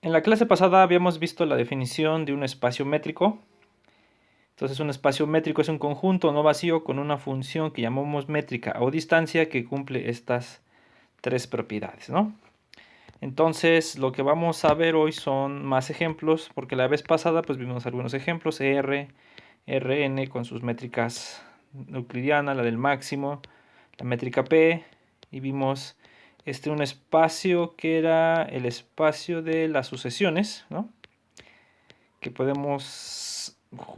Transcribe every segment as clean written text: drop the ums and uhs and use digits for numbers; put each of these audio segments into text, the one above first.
En la clase pasada habíamos visto la definición de un espacio métrico. Entonces un espacio métrico es un conjunto no vacío con una función que llamamos métrica o distancia que cumple estas tres propiedades, ¿no? Entonces lo que vamos a ver hoy son más ejemplos, porque la vez pasada pues vimos algunos ejemplos, Rn con sus métricas euclidianas, la del máximo, la métrica P, y vimos un espacio que era el espacio de las sucesiones, ¿no? Que podemos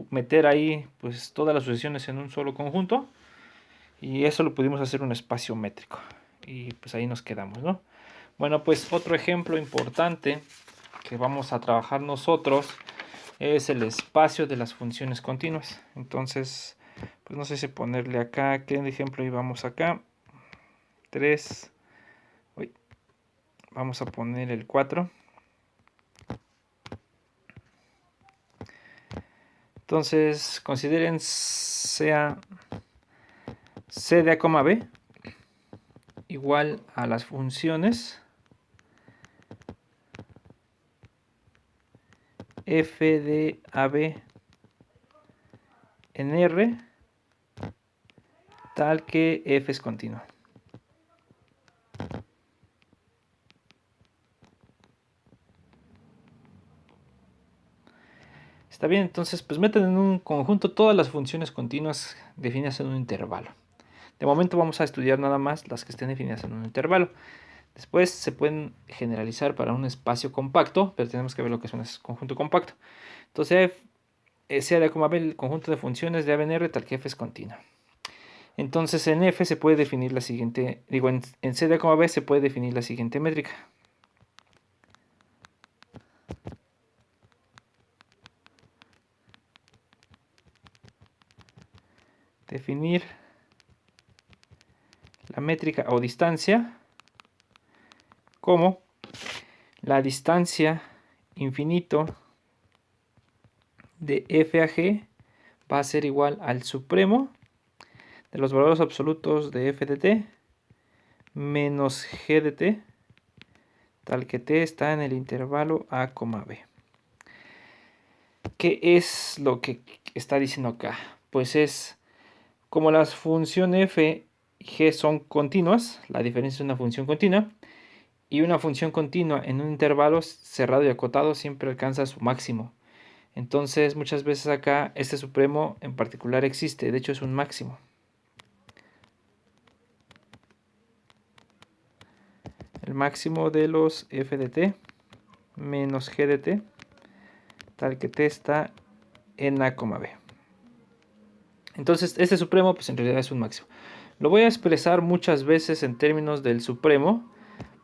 meter ahí pues todas las sucesiones en un solo conjunto, y eso lo pudimos hacer un espacio métrico, y pues ahí nos quedamos, ¿no? Bueno, pues otro ejemplo importante que vamos a trabajar nosotros es el espacio de las funciones continuas. Entonces, pues no sé si ponerle acá, ¿qué ejemplo íbamos acá? 3, vamos a poner el 4. Entonces, consideren sea c de a, b igual a las funciones f de ab en R, tal que f es continua. Está bien, entonces pues meten en un conjunto todas las funciones continuas definidas en un intervalo. De momento vamos a estudiar nada más las que estén definidas en un intervalo. Después se pueden generalizar para un espacio compacto, pero tenemos que ver lo que es un conjunto compacto. Entonces sea de a b el conjunto de funciones de a en R tal que f es continua. Entonces en f se puede definir la siguiente, en c de a b se puede definir la siguiente métrica. Definir la métrica o distancia como la distancia infinito de f a g va a ser igual al supremo de los valores absolutos de f de t menos g de t, tal que t está en el intervalo a, b. ¿Qué es lo que está diciendo acá? Pues es, como las funciones f y g son continuas, la diferencia es una función continua, y una función continua en un intervalo cerrado y acotado siempre alcanza su máximo. Entonces muchas veces acá este supremo en particular existe, de hecho es un máximo. El máximo de los f de t menos g de t, tal que t está en a, b. Entonces este supremo pues en realidad es un máximo. Lo voy a expresar muchas veces en términos del supremo,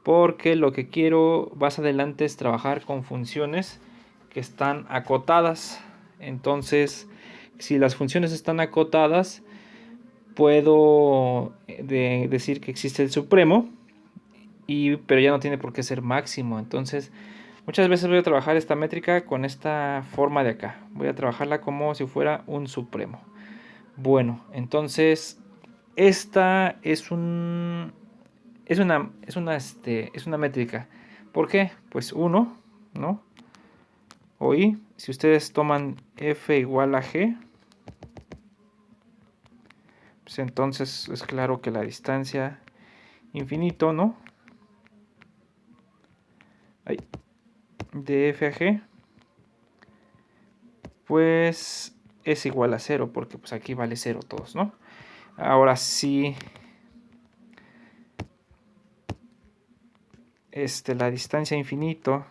porque lo que quiero más adelante es trabajar con funciones que están acotadas. Entonces, si las funciones están acotadas, puedo decir que existe el supremo, pero ya no tiene por qué ser máximo. Entonces, muchas veces voy a trabajar esta métrica con esta forma de acá. Voy a trabajarla como si fuera un supremo. Bueno, entonces esta es una métrica. ¿Por qué? Pues 1, ¿no? O i, si ustedes toman f igual a g, pues entonces es claro que la distancia infinito, ¿no? De f a g, pues es igual a 0, porque pues aquí vale 0 todos, ¿no? Ahora sí, la distancia infinito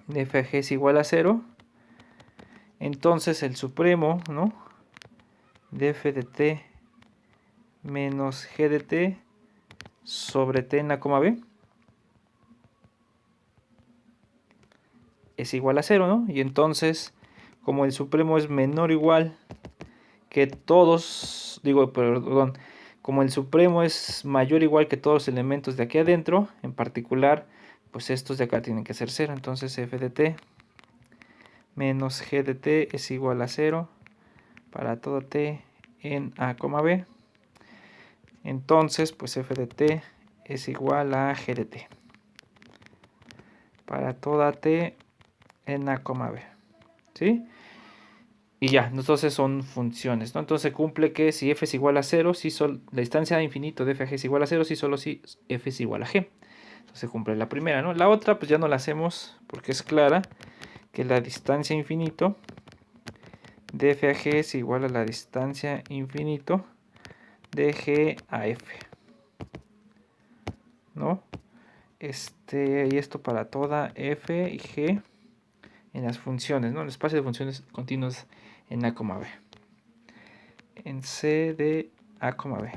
de f a g es igual a 0, entonces el supremo, ¿no? De f de t menos g de t sobre t en la coma b es igual a 0, ¿no? Y entonces, como el supremo es menor o igual que todos, como el supremo es mayor o igual que todos los elementos de aquí adentro, en particular, pues estos de acá tienen que ser 0. Entonces f de t menos g de t es igual a 0 para todo t en a, b. Entonces, pues f de t es igual a g de t. para toda t en a, b. ¿Sí? Y ya, entonces son funciones, ¿no? Entonces cumple que si f es igual a 0, si la distancia de infinito de f a g es igual a 0, si solo si f es igual a g. Entonces cumple la primera, ¿no? La otra pues ya no la hacemos porque es clara que la distancia infinito de f a g es igual a la distancia infinito de g a f, ¿no? Y esto para toda f y g en las funciones, ¿no? El espacio de funciones continuas en a, b. En c de a, b.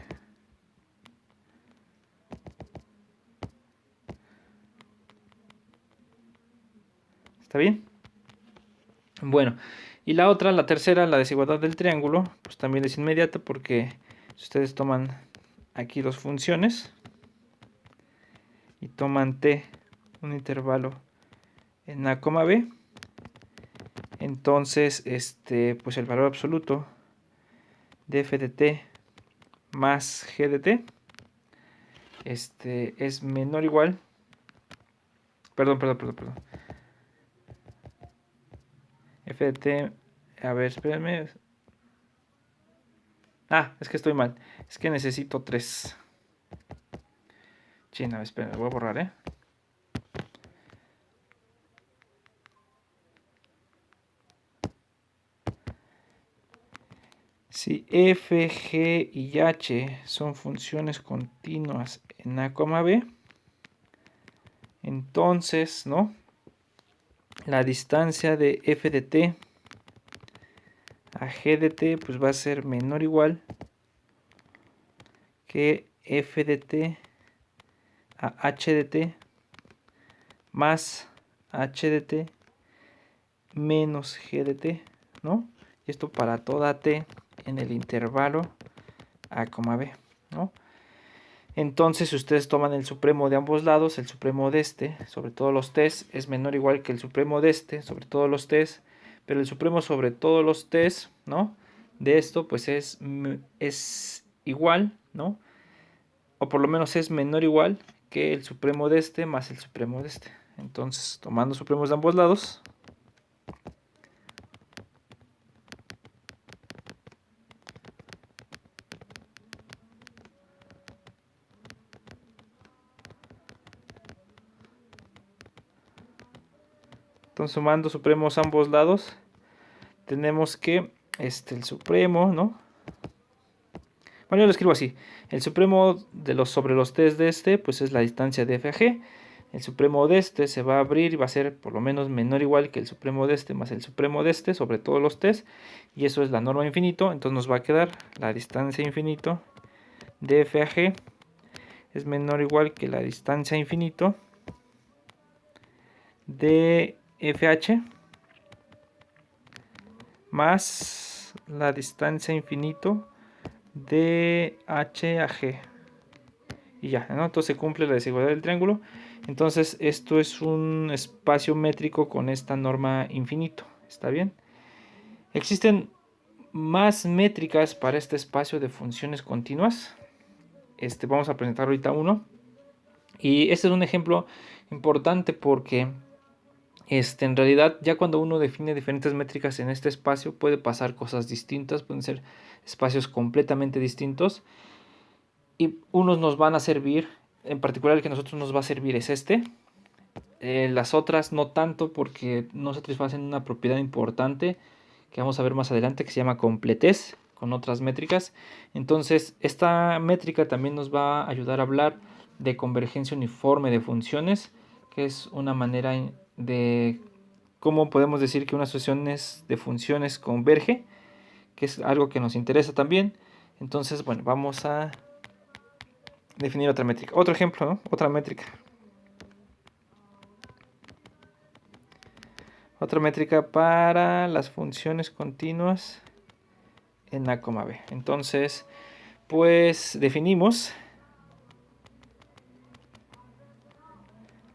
¿Está bien? Bueno, y la otra, la tercera, la desigualdad del triángulo, pues también es inmediata porque si ustedes toman aquí dos funciones y toman t, un intervalo en a, b, entonces pues el valor absoluto de f de t más g de t es menor o igual, perdón, f de t, a ver, espérenme, es que estoy mal, es que necesito 3. China, espérenme, voy a borrar, Si f, g y h son funciones continuas en a, b, entonces, ¿no? La distancia de f de t a g de t pues va a ser menor o igual que f de t a h de t más h de t menos g de t, ¿no? Y esto para toda t en el intervalo a, b, ¿no? Entonces, si ustedes toman el supremo de ambos lados, el supremo de sobre todos los t's, es menor o igual que el supremo de sobre todos los t's, pero el supremo sobre todos los t's, ¿no? De esto, pues es igual, ¿no? O por lo menos es menor o igual que el supremo de más el supremo de Entonces, tomando supremos de ambos lados, entonces sumando supremos a ambos lados, tenemos que el supremo, ¿no? Bueno, yo lo escribo así. El supremo de sobre los t's de pues es la distancia de f a g. El supremo de se va a abrir y va a ser por lo menos menor o igual que el supremo de más el supremo de sobre todos los t's. Y eso es la norma infinito. Entonces nos va a quedar la distancia infinito de f a g es menor o igual que la distancia infinito de fh más la distancia infinito de h a g. Y ya, ¿no? Entonces se cumple la desigualdad del triángulo. Entonces esto es un espacio métrico con esta norma infinito. ¿Está bien? Existen más métricas para este espacio de funciones continuas. Vamos a presentar ahorita uno. Y este es un ejemplo importante porque en realidad ya cuando uno define diferentes métricas en este espacio puede pasar cosas distintas, pueden ser espacios completamente distintos. Y unos nos van a servir, en particular el que a nosotros nos va a servir es las otras no tanto porque no satisfacen una propiedad importante que vamos a ver más adelante que se llama completez con otras métricas. Entonces esta métrica también nos va a ayudar a hablar de convergencia uniforme de funciones, que es una manera de cómo podemos decir que una asociación de funciones converge, que es algo que nos interesa también. Entonces, bueno, vamos a definir otra métrica. Otro ejemplo, ¿no? Otra métrica. Otra métrica para las funciones continuas en a, b. Entonces, pues definimos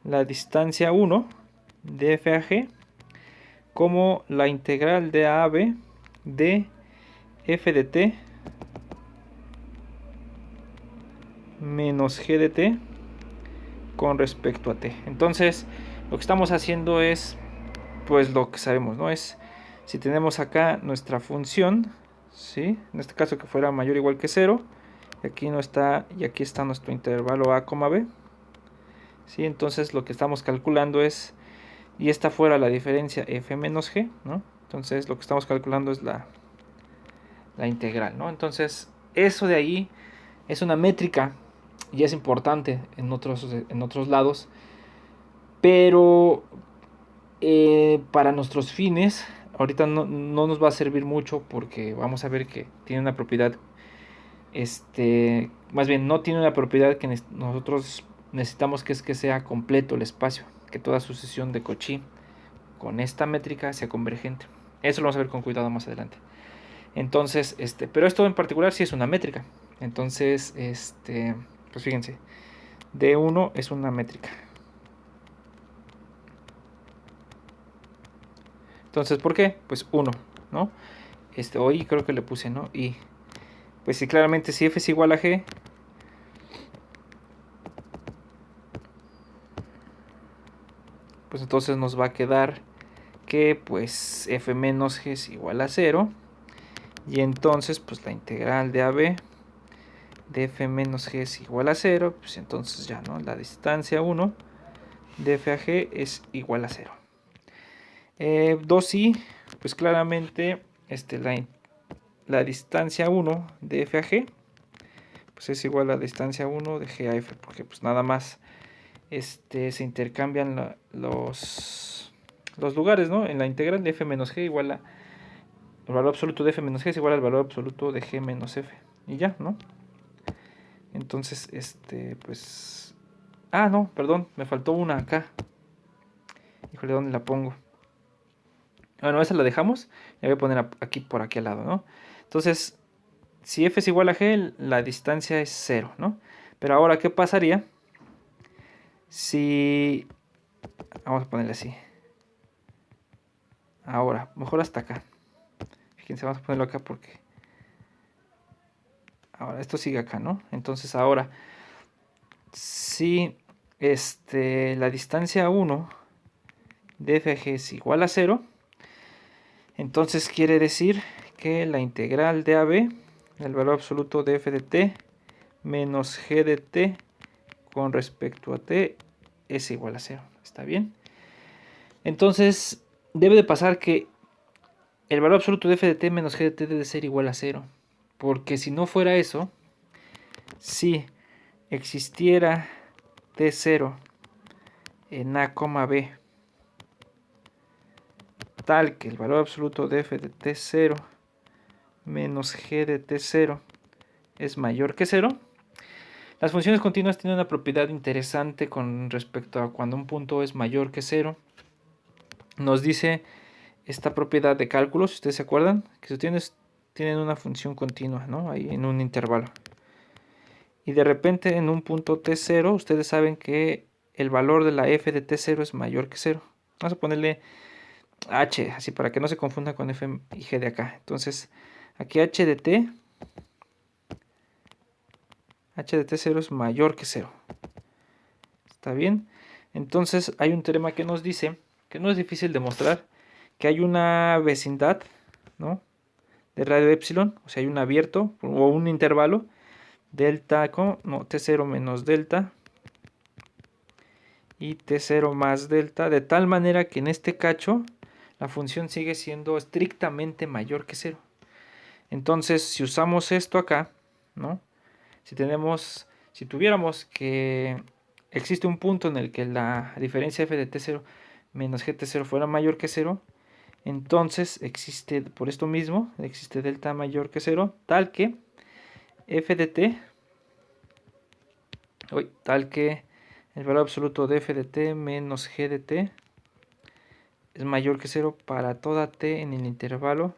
la distancia 1 de f a g como la integral de a b de f de t menos g de t con respecto a t. Entonces, Lo que estamos haciendo es, pues lo que sabemos, ¿no? Es, si tenemos acá nuestra función, ¿sí? En este caso que fuera mayor o igual que 0, y aquí no está, y aquí está nuestro intervalo a, b, ¿sí? Entonces lo que estamos calculando es, y esta fuera la diferencia f menos g, ¿no? Entonces lo que estamos calculando es la integral, ¿no? Entonces eso de ahí es una métrica y es importante en otros lados, pero para nuestros fines ahorita no nos va a servir mucho porque vamos a ver que tiene una propiedad, más bien no tiene una propiedad que nosotros necesitamos, que es que sea completo el espacio, que toda sucesión de Cauchy con esta métrica sea convergente. Eso lo vamos a ver con cuidado más adelante. Entonces, pero esto en particular sí es una métrica. Entonces, pues fíjense, D1 es una métrica. Entonces, ¿por qué? Pues 1, ¿no? Hoy creo que le puse, ¿no? Y pues sí, claramente si f es igual a g, pues entonces nos va a quedar que pues f menos g es igual a 0. Y entonces pues la integral de AB de f menos g es igual a 0. Pues entonces ya, ¿no? La distancia 1 de f a g es igual a 0. 2i, pues claramente la distancia 1 de f a g pues es igual a la distancia 1 de g a f, porque pues nada más se intercambian los lugares, ¿no? En la integral de f menos g igual a el valor absoluto de f menos g es igual al valor absoluto de g menos f, y ya, ¿no? Entonces, pues no, perdón, me faltó una acá. Híjole, ¿dónde la pongo? Bueno, esa la dejamos. La voy a poner aquí por aquí al lado, ¿no? Entonces, si f es igual a g, la distancia es 0, ¿no? Pero ahora, ¿qué pasaría si... Vamos a ponerle así. Ahora, mejor hasta acá. Fíjense, vamos a ponerlo acá porque... Ahora, esto sigue acá, ¿no? Entonces, ahora, si la distancia 1 de f a g es igual a 0, entonces quiere decir que la integral de AB, el valor absoluto de f de t, menos g de t con respecto a t, es igual a 0. ¿Está bien? Entonces, debe de pasar que el valor absoluto de f de t menos g de t debe ser igual a 0. Porque si no fuera eso, si existiera t0 en a, b, tal que el valor absoluto de f de t0 menos g de t0 es mayor que 0, las funciones continuas tienen una propiedad interesante con respecto a cuando un punto es mayor que 0. Nos dice esta propiedad de cálculo, si ustedes se acuerdan, que si tienen una función continua, ¿no? Ahí en un intervalo. Y de repente en un punto t0, ustedes saben que el valor de la f de t0 es mayor que 0. Vamos a ponerle h, así para que no se confunda con f y g de acá. Entonces, aquí h de t0 es mayor que 0. ¿Está bien? Entonces, hay un teorema que nos dice, que no es difícil de mostrar, que hay una vecindad, ¿no?, de radio epsilon, o sea, hay un abierto o un intervalo delta t0 menos delta y t0 más delta, de tal manera que en este cacho la función sigue siendo estrictamente mayor que 0. Entonces, si usamos esto acá, ¿no?, si tuviéramos que existe un punto en el que la diferencia f de t0 menos gt0 fuera mayor que 0, entonces existe, por esto mismo, existe delta mayor que 0, tal que f de t, tal que el valor absoluto de f de t menos g de t es mayor que 0 para toda t en el intervalo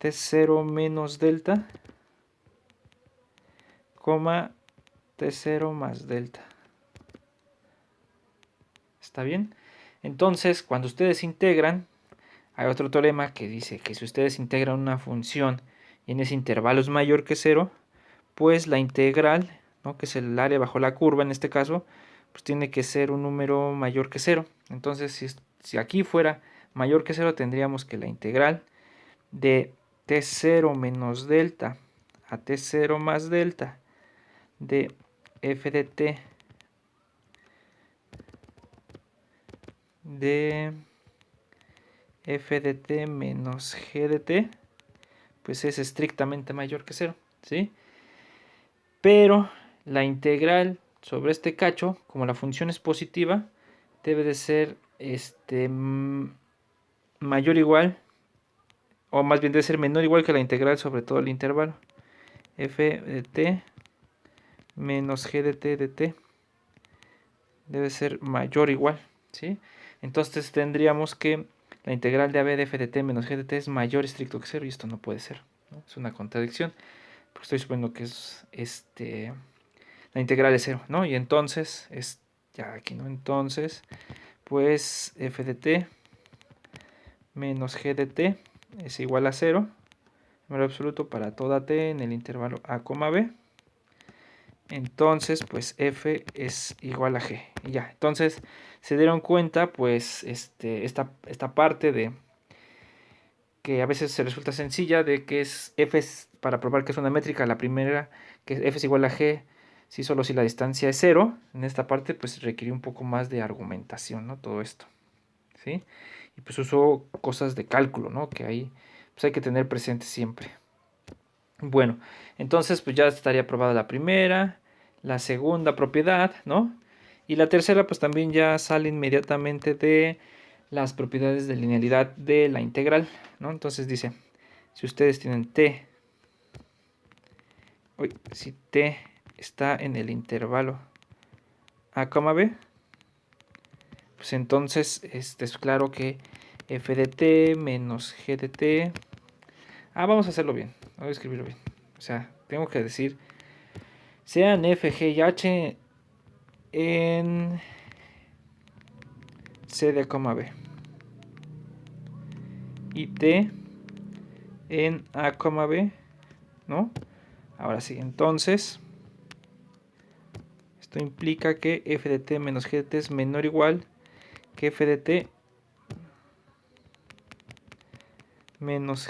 t0 menos delta, t0 más delta. ¿Está bien? Entonces, cuando ustedes integran, hay otro teorema que dice que si ustedes integran una función y en ese intervalo es mayor que 0, pues la integral, ¿no?, que es el área bajo la curva en este caso, pues tiene que ser un número mayor que 0. Entonces, si aquí fuera mayor que 0, tendríamos que la integral de t0 menos delta a t0 más delta de f de t menos g de t, pues es estrictamente mayor que 0, ¿sí? Pero la integral sobre este cacho, como la función es positiva, debe de ser mayor o igual, o más bien debe ser menor o igual que la integral sobre todo el intervalo. F de t menos g de t debe ser mayor o igual, ¿sí? Entonces tendríamos que la integral de AB de f de t menos g de t es mayor estricto que 0, y esto no puede ser, ¿no? Es una contradicción, porque estoy suponiendo que es la integral de 0, ¿no? Y entonces, ya aquí, ¿no? Entonces, pues f de t menos g de t es igual a 0, número absoluto para toda t en el intervalo a, b. Entonces, pues f es igual a g. Y ya, entonces se dieron cuenta, pues, esta parte de que a veces se resulta sencilla, de que f es, para probar que es una métrica, la primera, que f es igual a g, si solo si la distancia es 0. En esta parte, pues requiere un poco más de argumentación, ¿no? Todo esto, ¿sí? Y pues usó cosas de cálculo, ¿no? Que ahí pues hay que tener presente siempre. Bueno, entonces pues ya estaría probada la primera, la segunda propiedad, ¿no? Y la tercera pues también ya sale inmediatamente de las propiedades de linealidad de la integral, ¿no? Entonces dice, si ustedes tienen si t está en el intervalo a, b, pues entonces es claro que f de t menos g de t. Vamos a hacerlo bien, voy a escribirlo bien. O sea, tengo que decir, sean f, g y h en c de b y t en a, b, ¿no? Ahora sí, entonces esto implica que f de t menos g de t es menor o igual que f de t menos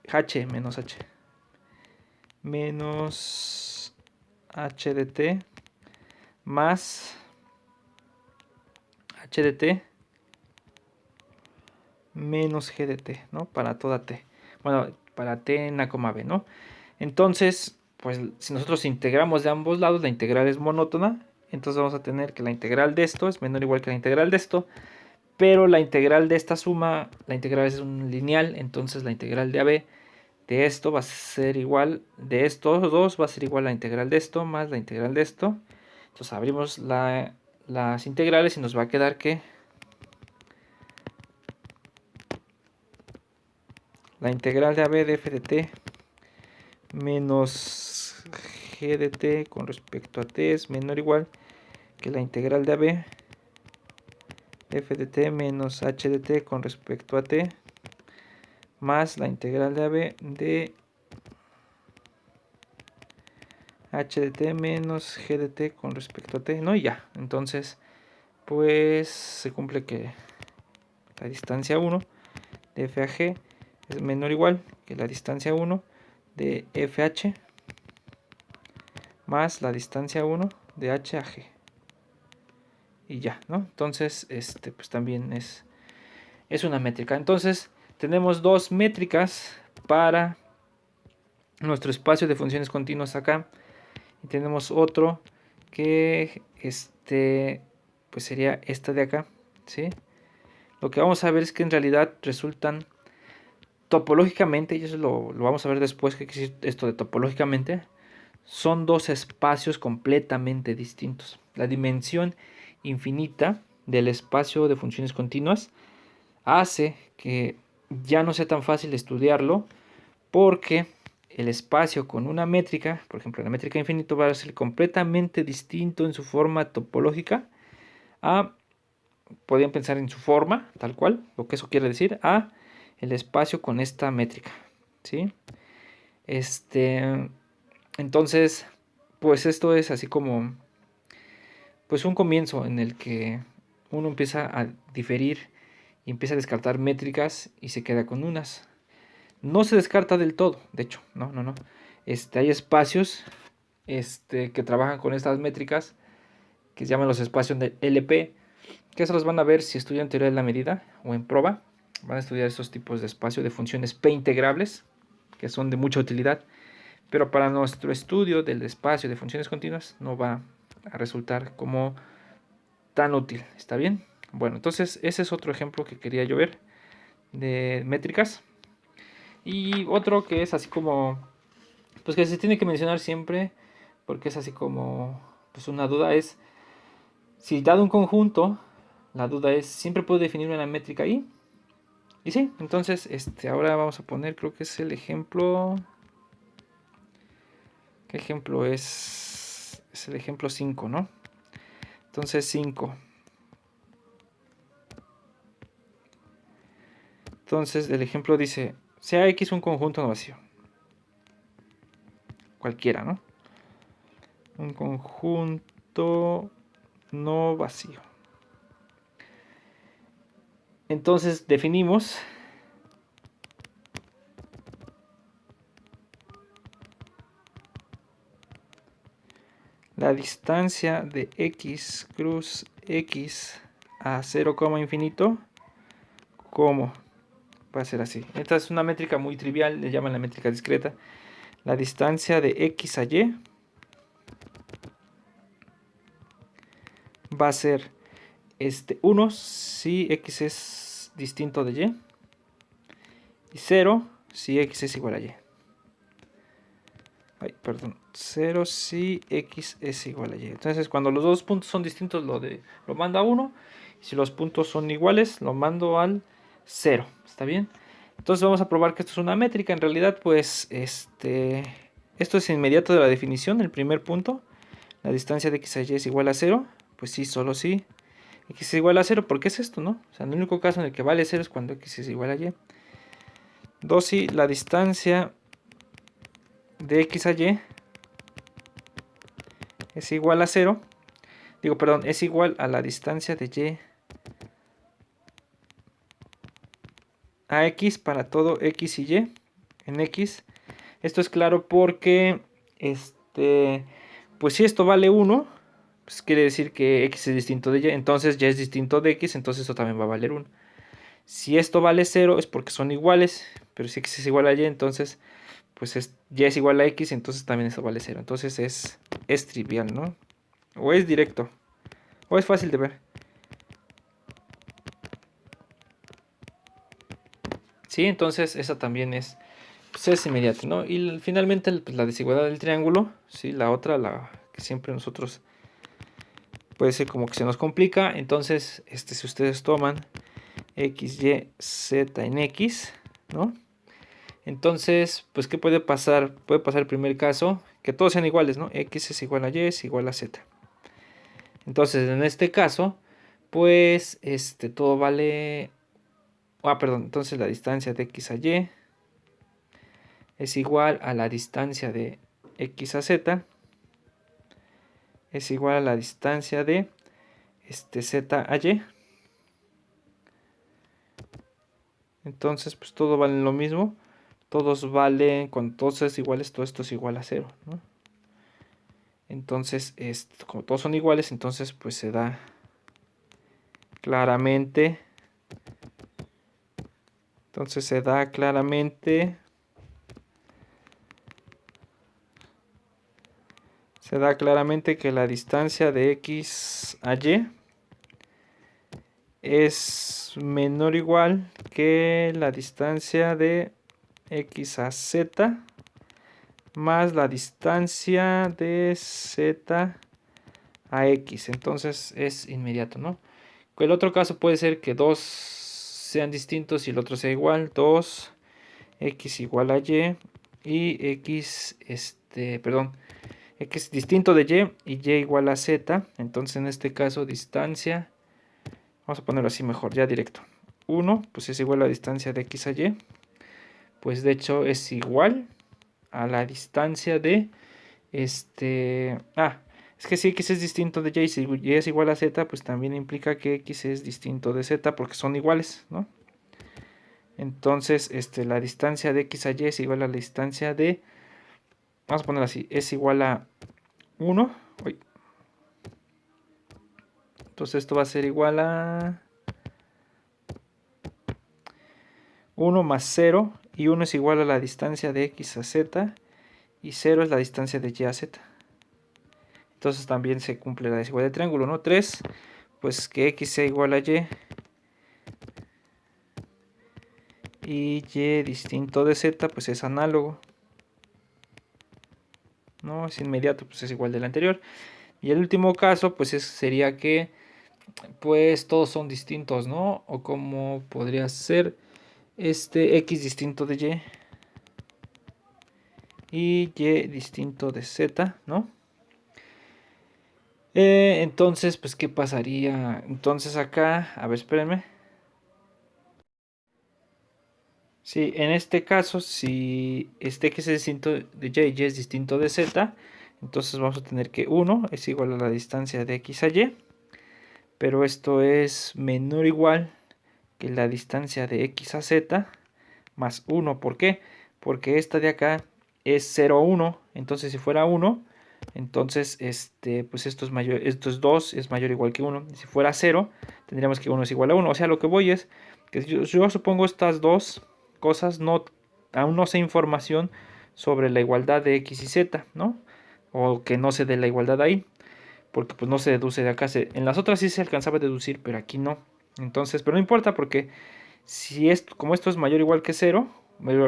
h menos h de t más h de t menos g de t, ¿no? Para toda t. Bueno, para t en a, b, ¿no? Entonces, pues si nosotros integramos de ambos lados, la integral es monótona. Entonces vamos a tener que la integral de esto es menor o igual que la integral de esto. Pero la integral de esta suma, la integral es un lineal. Entonces la integral de AB de esto va a ser igual, de estos dos va a ser igual a la integral de esto más la integral de esto. Entonces abrimos las integrales y nos va a quedar que la integral de AB de f de t menos g de t con respecto a t es menor o igual que la integral de AB f de t menos h de t con respecto a t más la integral de AB de h de t menos g de t con respecto a t, ¿no? Y ya, entonces pues se cumple que la distancia 1 de f a g es menor o igual que la distancia 1 de fh más la distancia 1 de h a g. Y ya, ¿no? Entonces, pues también es una métrica. Entonces, tenemos dos métricas para nuestro espacio de funciones continuas acá. Y tenemos otro que pues sería esta de acá, ¿sí? Lo que vamos a ver es que en realidad resultan topológicamente, y eso lo vamos a ver después, que existe esto de topológicamente, son dos espacios completamente distintos. La dimensión infinita del espacio de funciones continuas hace que ya no sea tan fácil estudiarlo, porque el espacio con una métrica, por ejemplo la métrica infinito, va a ser completamente distinto en su forma topológica podrían pensar en su forma, tal cual, lo que eso quiere decir, a el espacio con esta métrica, ¿sí? Entonces, pues esto es así como pues un comienzo en el que uno empieza a diferir y empieza a descartar métricas y se queda con unas. No se descarta del todo, de hecho, no. Hay espacios que trabajan con estas métricas que se llaman los espacios de LP, que eso los van a ver si estudian teoría de la medida o en proba. Van a estudiar esos tipos de espacio de funciones P integrables, que son de mucha utilidad, pero para nuestro estudio del espacio de funciones continuas no va a resultar como tan útil. ¿Está bien? Bueno, entonces ese es otro ejemplo que quería yo ver de métricas. Y otro que es así como, pues que se tiene que mencionar siempre, porque es así como, pues una duda es, si dado un conjunto, la duda es, ¿siempre puedo definir una métrica ahí? Y sí, entonces, ahora vamos a poner, creo que es el ejemplo, ¿qué ejemplo es? Es el ejemplo 5, ¿no? Entonces 5. Entonces el ejemplo dice, sea X un conjunto no vacío. Cualquiera, ¿no? Un conjunto no vacío. Entonces definimos la distancia de X cruz X a 0, infinito como va a ser así. Esta es una métrica muy trivial, le llaman la métrica discreta. La distancia de X a Y va a ser 1 si X es distinto de Y y 0 si X es igual a Y. Ay, perdón, 0 si X es igual a Y. Entonces cuando los dos puntos son distintos lo mando a 1. Y si los puntos son iguales lo mando al 0. ¿Está bien? Entonces vamos a probar que esto es una métrica. En realidad pues esto es inmediato de la definición. El primer punto, la distancia de X a Y es igual a 0. Pues sí, solo si X es igual a 0. ¿Por qué es esto, no? O sea, el único caso en el que vale 0 es cuando X es igual a Y. 2 si la distancia de X a Y es igual a 0. Digo, perdón, es igual a la distancia de Y a X para todo X y Y en X. Esto es claro porque, pues si esto vale 1, pues quiere decir que X es distinto de Y, entonces Y es distinto de X, entonces esto también va a valer 1. Si esto vale 0 es porque son iguales, pero si X es igual a Y, entonces pues Y es igual a X, entonces también esto vale 0. Entonces es trivial, ¿no? O es directo, o es fácil de ver. Sí, entonces esa también pues es inmediata, ¿no? Y finalmente pues, la desigualdad del triángulo, ¿sí? La otra, la que siempre nosotros puede ser como que se nos complica. Entonces, si ustedes toman X, Y, Z en X, ¿no? Entonces, pues, ¿qué puede pasar? Puede pasar el primer caso, que todos sean iguales, ¿no? X es igual a Y, es igual a Z. Entonces, en este caso, pues, todo vale... Ah, perdón, entonces la distancia de X a Y es igual a la distancia de X a Z, es igual a la distancia de Z a Y. Entonces, pues todo vale lo mismo. Todos valen, con todos es iguales, todo esto es igual a 0, ¿no? Entonces, como todos son iguales, entonces pues se da claramente. Entonces se da claramente. Se da claramente que la distancia de X a Y es menor o igual que la distancia de X a Z más la distancia de Z a X. Entonces es inmediato, ¿no? El otro caso puede ser que dos sean distintos y el otro sea igual. 2 X igual a Y y X, perdón, X distinto de Y y Y igual a Z. Entonces en este caso distancia, vamos a ponerlo así mejor, ya directo. 1 pues es igual a la distancia de X a Y. Pues de hecho es igual a la distancia de Es que si x es distinto de y, si y es igual a z, pues también implica que x es distinto de z, porque son iguales, ¿no? Entonces, la distancia de x a y es igual a la distancia de, vamos a ponerlo así, es igual a 1. Entonces esto va a ser igual a 1 más 0, y 1 es igual a la distancia de x a z, y 0 es la distancia de y a z. Entonces también se cumple la desigualdad del triángulo, ¿no? 3, pues que x sea igual a y distinto de z, pues es análogo, ¿no? Es inmediato, pues es igual del anterior. Y el último caso, pues sería que, pues todos son distintos, ¿no? O como podría ser x distinto de y distinto de z, ¿no? Entonces, pues, ¿qué pasaría? Entonces acá, a ver, espérenme. Sí, en este caso, si este x es distinto de y es distinto de z, entonces vamos a tener que 1 es igual a la distancia de x a y, pero esto es menor o igual que la distancia de x a z más 1. ¿Por qué? Porque esta de acá es 0, 1, entonces si fuera 1, entonces pues esto es mayor, esto es 2, es mayor o igual que 1. Si fuera 0, tendríamos que 1 es igual a 1. O sea, lo que voy es que yo supongo estas dos cosas, aún no sé información sobre la igualdad de x y z, ¿no? O que no se dé la igualdad ahí, porque pues no se deduce de acá. En las otras sí se alcanzaba a deducir, pero aquí no. Entonces, pero no importa porque si esto, como esto es mayor o igual que 0,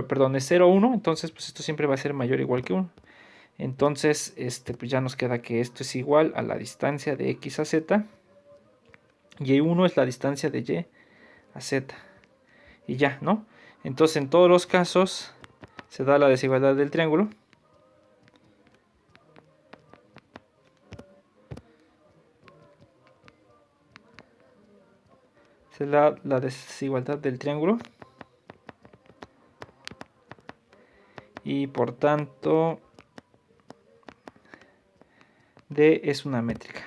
perdón, es 0, 1, entonces pues esto siempre va a ser mayor o igual que 1. Entonces, pues ya nos queda que esto es igual a la distancia de x a z, y 1 es la distancia de y a z. Y ya, ¿no? Entonces, en todos los casos se da la desigualdad del triángulo. Se da la desigualdad del triángulo. Y por tanto, D es una métrica.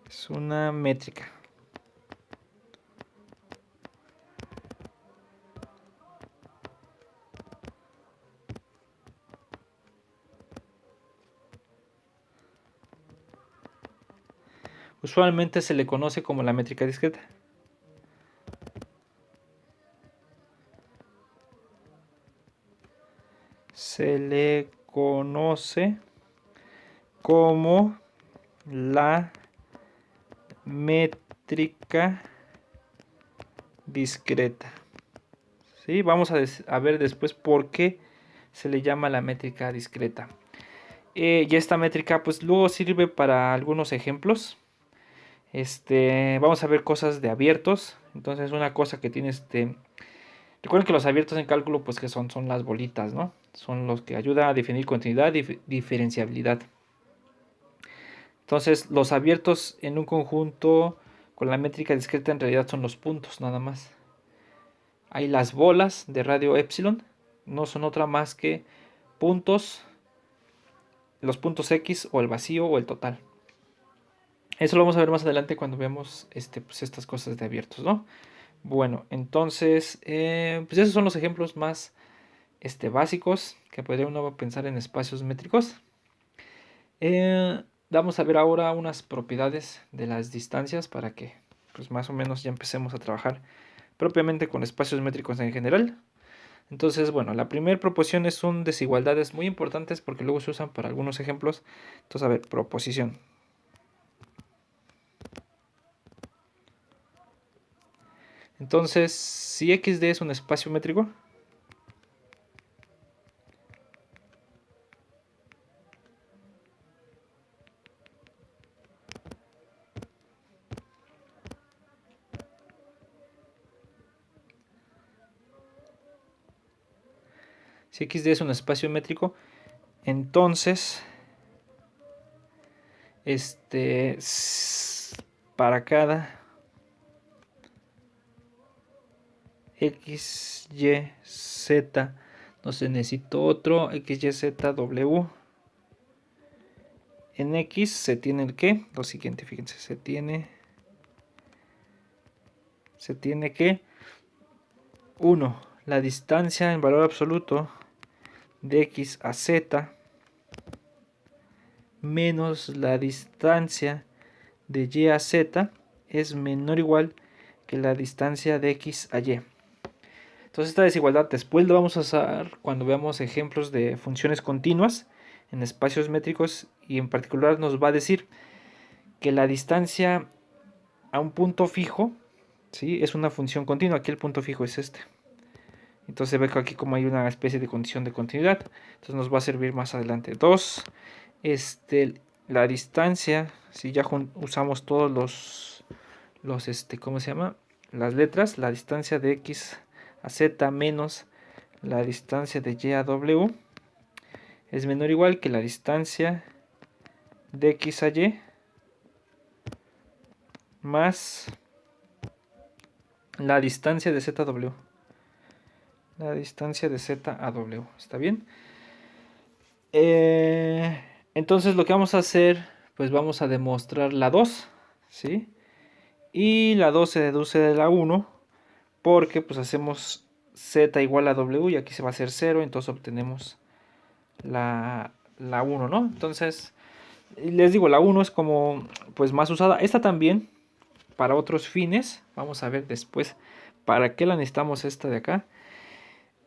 Es una métrica. Usualmente se le conoce como la métrica discreta. Se le conoce como la métrica discreta. ¿Sí? Vamos a ver después por qué se le llama la métrica discreta. Y esta métrica pues luego sirve para algunos ejemplos. Vamos a ver cosas de abiertos. Entonces una cosa que tiene recuerden que los abiertos en cálculo pues que son las bolitas, ¿no? Son los que ayudan a definir continuidad y diferenciabilidad. Entonces los abiertos en un conjunto con la métrica discreta en realidad son los puntos nada más. Hay las bolas de radio epsilon, no son otra más que puntos, los puntos X o el vacío o el total. Eso lo vamos a ver más adelante cuando veamos pues estas cosas de abiertos, ¿no? Bueno, entonces, pues esos son los ejemplos más básicos que podría uno pensar en espacios métricos. Vamos a ver ahora unas propiedades de las distancias para que pues más o menos ya empecemos a trabajar propiamente con espacios métricos en general. Entonces, bueno, la primera proposición son desigualdades muy importantes porque luego se usan para algunos ejemplos. Entonces, a ver, proposición. Entonces, si XD es un espacio métrico, si XD es un espacio métrico, entonces, para cada X, Y, Z, no sé, necesito otro X, Y, Z, W. en X se tiene el qué, lo siguiente, fíjense, se tiene que 1, la distancia en valor absoluto de X a Z menos la distancia de Y a Z es menor o igual que la distancia de X a Y. Entonces esta desigualdad después la vamos a usar cuando veamos ejemplos de funciones continuas en espacios métricos, y en particular nos va a decir que la distancia a un punto fijo, ¿sí?, es una función continua. Aquí el punto fijo es este. Entonces ve que aquí como hay una especie de condición de continuidad. Entonces nos va a servir más adelante. 2. La distancia, si ya usamos todos los ¿cómo se llama? Las letras, la distancia de X a Z menos la distancia de Y a W es menor o igual que la distancia de X a Y más la distancia de Z a W. La distancia de Z a W. ¿Está bien? Entonces lo que vamos a hacer, pues vamos a demostrar la 2, ¿sí? Y la 2 se deduce de la 1 porque pues hacemos Z igual a W y aquí se va a hacer 0, entonces obtenemos la 1, ¿no? Entonces, les digo, la 1 es como pues más usada. Esta también para otros fines. Vamos a ver después para qué la necesitamos esta de acá.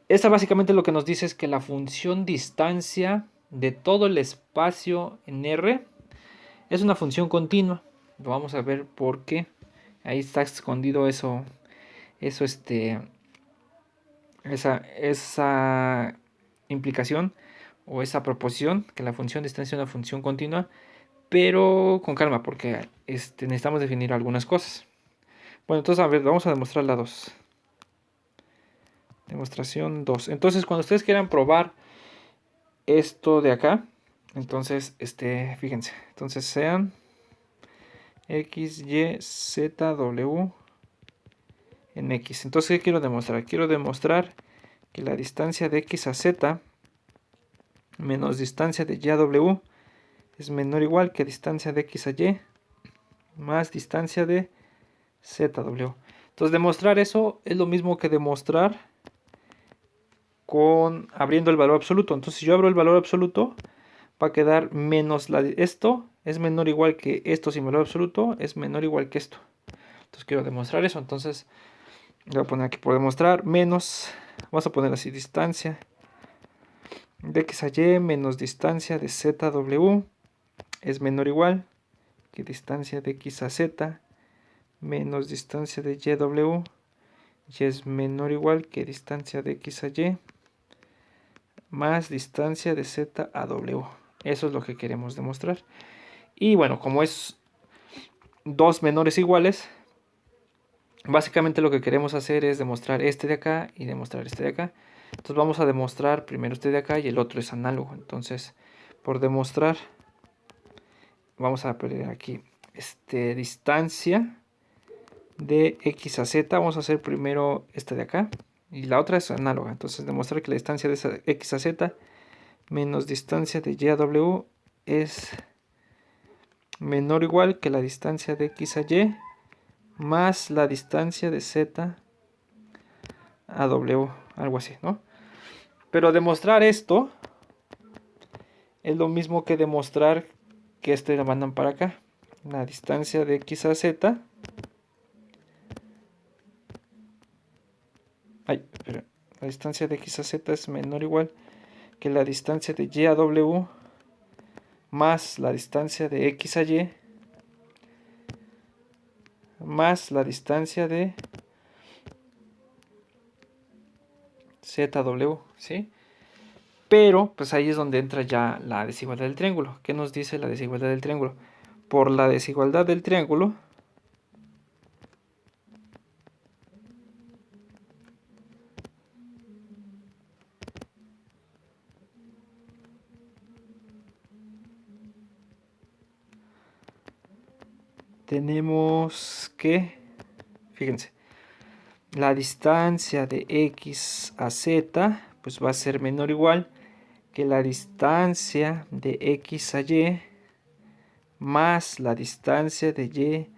Esta básicamente lo que nos dice es que la función distancia de todo el espacio en R es una función continua. Lo vamos a ver por qué. Ahí está escondido esa implicación o esa proposición, que la función distancia es una función continua, pero con calma, porque necesitamos definir algunas cosas. Bueno, entonces a ver, vamos a demostrar la 2. Demostración 2. Entonces, cuando ustedes quieran probar esto de acá, entonces, fíjense, entonces sean X, Y, Z, W en X. Entonces, ¿qué quiero demostrar? Quiero demostrar que la distancia de X a Z menos distancia de Y a W es menor o igual que distancia de X a Y más distancia de Z a W. Entonces, demostrar eso es lo mismo que demostrar con abriendo el valor absoluto. Entonces, si yo abro el valor absoluto, va a quedar menos esto es menor o igual que esto sin valor absoluto, es menor o igual que esto. Entonces quiero demostrar eso. Entonces voy a poner aquí por demostrar menos, vamos a poner así, distancia de X a Y menos distancia de Z a W es menor o igual que distancia de X a Z menos distancia de Y a W y es menor o igual que distancia de X a Y más distancia de Z a W. Eso es lo que queremos demostrar. Y bueno, como es dos menores iguales, básicamente lo que queremos hacer es demostrar este de acá y demostrar este de acá. Entonces vamos a demostrar primero este de acá y el otro es análogo. Entonces, por demostrar, vamos a poner aquí distancia de X a Z. Vamos a hacer primero este de acá y la otra es análoga. Entonces, demostrar que la distancia de esa X a Z menos distancia de Y a W es menor o igual que la distancia de X a Y más la distancia de Z a W, algo así, ¿no? Pero demostrar esto es lo mismo que demostrar que lo mandan para acá. La distancia de X a Z. Espera. La distancia de X a Z es menor o igual que la distancia de Y a W más la distancia de X a Y más la distancia de Z a W, ¿sí? Pero, pues ahí es donde entra ya la desigualdad del triángulo. ¿Qué nos dice la desigualdad del triángulo? Por la desigualdad del triángulo, tenemos que, fíjense, la distancia de X a Z, pues va a ser menor o igual que la distancia de X a Y más la distancia de Y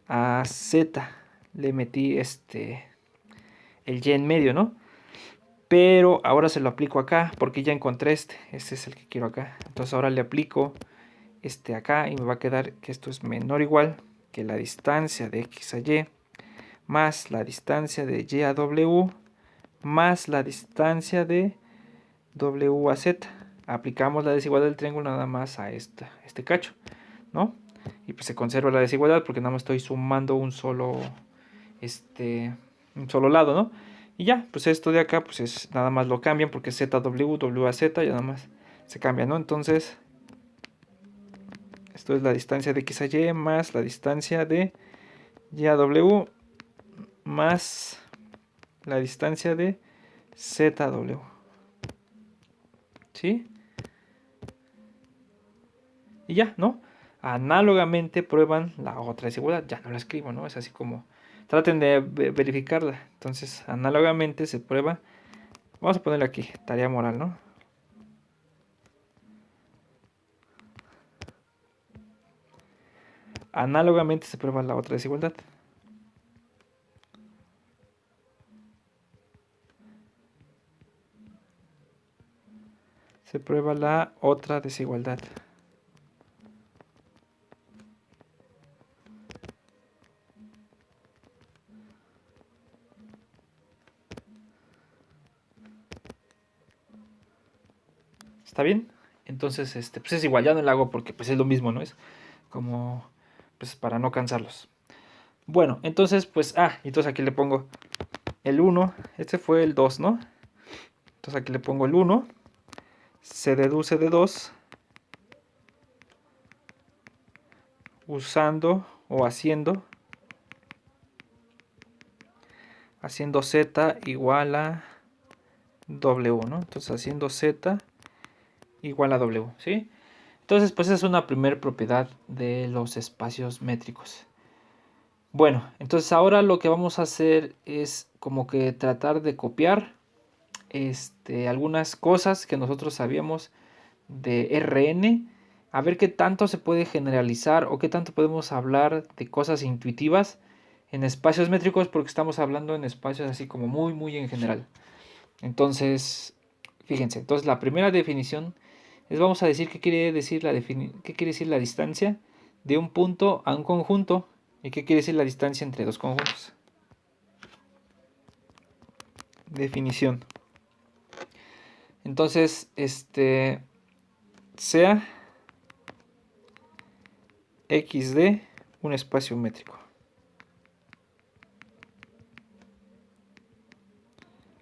a Z. Le metí el Y en medio, ¿no? Pero ahora se lo aplico acá porque ya encontré este es el que quiero acá. Entonces ahora le aplico acá y me va a quedar que esto es menor o igual que la distancia de X a Y más la distancia de Y a W más la distancia de W a Z. Aplicamos la desigualdad del triángulo nada más a este cacho, ¿no? Y pues se conserva la desigualdad porque nada más estoy sumando un solo lado, ¿no? Y ya, pues esto de acá, pues es nada más lo cambian porque ZW, W a Z, ya nada más se cambia, ¿no? Entonces, esto es la distancia de X a Y más la distancia de Y a W más la distancia de ZW. ¿Sí? Y ya, ¿no? Análogamente prueban la otra desigualdad. Ya no la escribo, ¿no? Es así como traten de verificarla. Entonces, análogamente se prueba. Vamos a ponerle aquí, tarea moral, ¿no? Análogamente se prueba la otra desigualdad. Se prueba la otra desigualdad. ¿Está bien? Entonces, pues es igual, ya no lo hago porque pues es lo mismo, ¿no? Es como, pues para no cansarlos. Bueno, entonces, pues, entonces aquí le pongo el 1, este fue el 2, ¿no? Entonces aquí le pongo el 1, se deduce de 2, usando o haciendo Z igual a W, ¿no? Entonces haciendo Z igual a W, ¿sí? Entonces, pues es una primer propiedad de los espacios métricos. Bueno, entonces ahora lo que vamos a hacer es como que tratar de copiar algunas cosas que nosotros sabíamos de Rn, a ver qué tanto se puede generalizar o qué tanto podemos hablar de cosas intuitivas en espacios métricos, porque estamos hablando en espacios así como muy, muy en general. Entonces, fíjense, entonces la primera definición es, vamos a decir qué quiere decir qué quiere decir la distancia de un punto a un conjunto y qué quiere decir la distancia entre dos conjuntos. Definición. Entonces, sea x de un espacio métrico.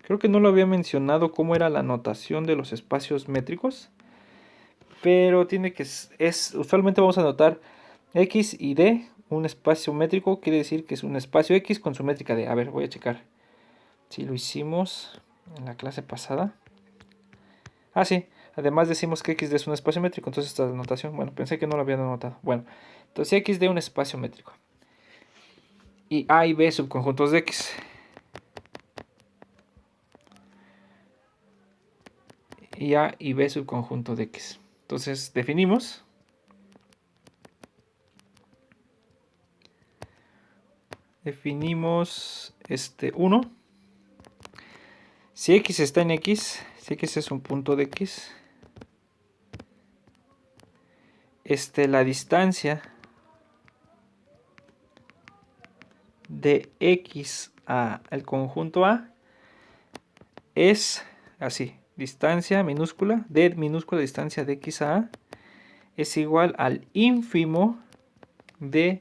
Creo que no lo había mencionado cómo era la notación de los espacios métricos, pero tiene que usualmente vamos a notar x y d, un espacio métrico quiere decir que es un espacio x con su métrica d. A ver, voy a checar si lo hicimos en la clase pasada. Sí, además decimos que x de es un espacio métrico, entonces esta notación, bueno, pensé que no lo habían anotado. Bueno, entonces x de un espacio métrico y a y b subconjuntos de x. Y a y b subconjunto de x. Entonces definimos este 1. Si x está en x, si x es un punto de x, la distancia de x al conjunto A es así, distancia minúscula, d minúscula, distancia de x a A es igual al ínfimo de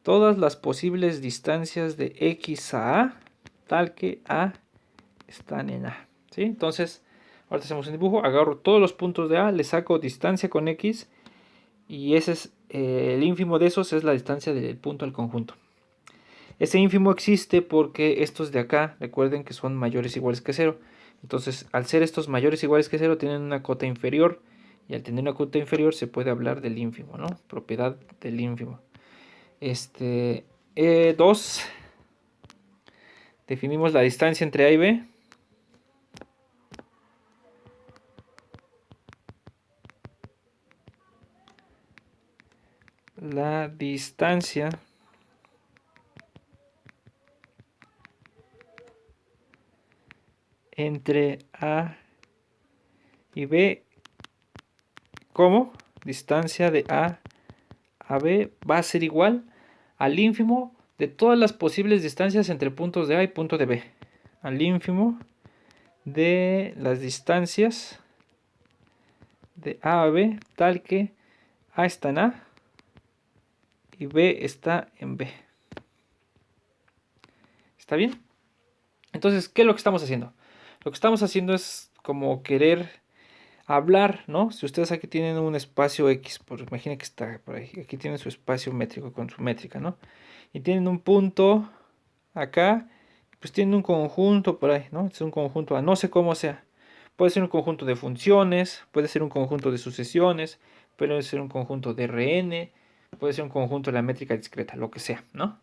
todas las posibles distancias de x a A, tal que A están en A. ¿Sí? Entonces, ahora hacemos un dibujo, agarro todos los puntos de A, le saco distancia con x y ese es el ínfimo de esos, es la distancia del punto al conjunto. Ese ínfimo existe porque estos de acá, recuerden que son mayores o iguales que 0. Entonces, al ser estos mayores o iguales que 0, tienen una cota inferior. Y al tener una cota inferior se puede hablar del ínfimo, ¿no? Propiedad del ínfimo. 2. Definimos la distancia entre A y B. la distancia entre A y B, como distancia de A a B va a ser igual al ínfimo de todas las posibles distancias entre puntos de A y punto de B. Al ínfimo de las distancias de A a B, tal que A está en A y B está en B. ¿Está bien? Entonces, ¿qué es lo que estamos haciendo? Lo que estamos haciendo es como querer hablar, ¿no? Si ustedes aquí tienen un espacio X, imaginen que está por ahí, aquí tienen su espacio métrico con su métrica, ¿no? Y tienen un punto acá, pues tienen un conjunto por ahí, ¿no? Es un conjunto A, no sé cómo sea. Puede ser un conjunto de funciones, puede ser un conjunto de sucesiones, puede ser un conjunto de Rn, puede ser un conjunto de la métrica discreta, lo que sea, ¿no?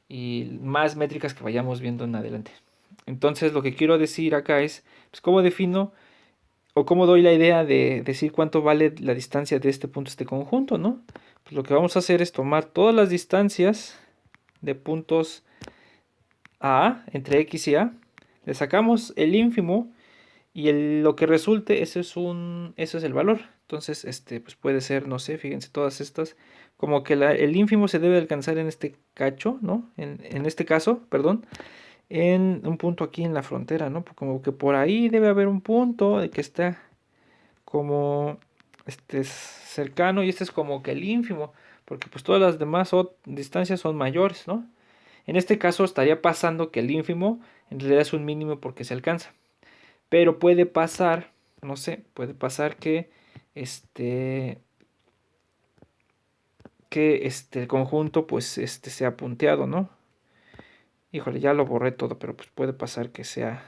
Y más métricas que vayamos viendo en adelante. Entonces lo que quiero decir acá es, pues cómo defino o cómo doy la idea de decir cuánto vale la distancia de este punto a este conjunto, ¿no? Pues lo que vamos a hacer es tomar todas las distancias de puntos A entre X y A, le sacamos el ínfimo y lo que resulte, eso es el valor. Entonces, pues puede ser, no sé, fíjense, todas estas, como que el ínfimo se debe alcanzar en este cacho, ¿no? En este caso, perdón, en un punto aquí en la frontera, ¿no? Como que por ahí debe haber un punto de que está como cercano y este es como que el ínfimo, porque pues todas las demás distancias son mayores, ¿no? En este caso estaría pasando que el ínfimo en realidad es un mínimo porque se alcanza. Pero puede pasar, no sé, puede pasar que el conjunto pues sea punteado, ¿no? Híjole, ya lo borré todo, pero pues puede pasar que sea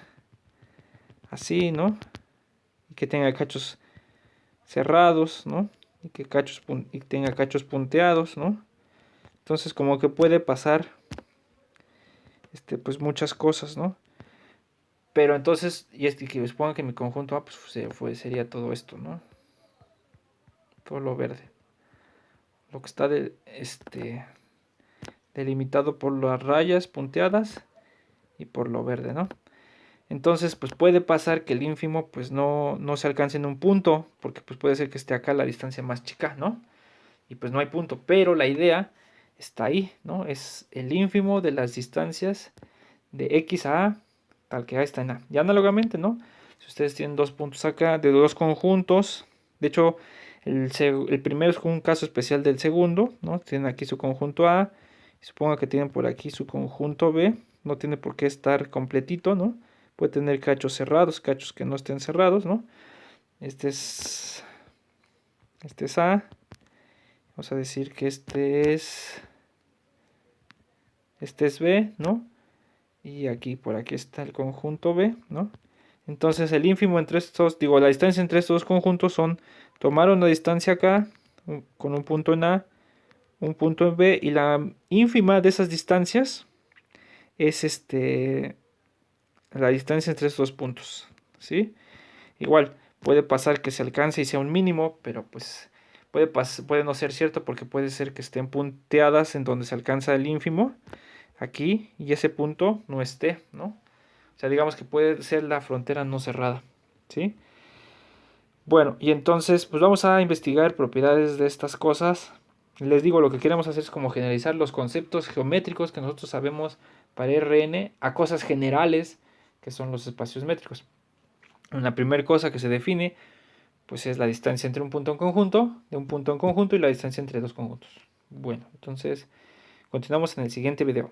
así, ¿no? Y que tenga cachos cerrados, ¿no? Y que tenga cachos punteados, ¿no? Entonces como que puede pasar pues muchas cosas, ¿no? Pero entonces, que supongo que mi conjunto A pues sería todo esto, ¿no? Todo lo verde. Lo que está delimitado por las rayas punteadas y por lo verde, ¿no? Entonces, pues puede pasar que el ínfimo pues no se alcance en un punto, porque pues puede ser que esté acá la distancia más chica, ¿no? Y pues no hay punto, pero la idea está ahí, ¿no? Es el ínfimo de las distancias de X a A, tal que A está en A. Y análogamente, ¿no? Si ustedes tienen dos puntos acá, de dos conjuntos, de hecho, el primero es un caso especial del segundo, ¿no? Tienen aquí su conjunto A, y supongo que tienen por aquí su conjunto B, no tiene por qué estar completito, ¿no? Puede tener cachos cerrados, cachos que no estén cerrados, ¿no? Este es A, vamos a decir que este es B, ¿no? Y aquí, por aquí está el conjunto B, ¿no? Entonces el ínfimo entre estos, la distancia entre estos dos conjuntos son tomar una distancia acá, con un punto en A, un punto en B, y la ínfima de esas distancias es la distancia entre estos dos puntos, ¿sí? Igual, puede pasar que se alcance y sea un mínimo, pero pues puede no ser cierto porque puede ser que estén punteadas en donde se alcanza el ínfimo, aquí, y ese punto no esté, ¿no? O sea, digamos que puede ser la frontera no cerrada, ¿sí? Bueno, y entonces, pues vamos a investigar propiedades de estas cosas. Les digo, lo que queremos hacer es como generalizar los conceptos geométricos que nosotros sabemos para Rn a cosas generales, que son los espacios métricos. La primera cosa que se define, pues es la distancia entre un punto en conjunto, de un punto en conjunto y la distancia entre dos conjuntos. Bueno, entonces, continuamos en el siguiente video.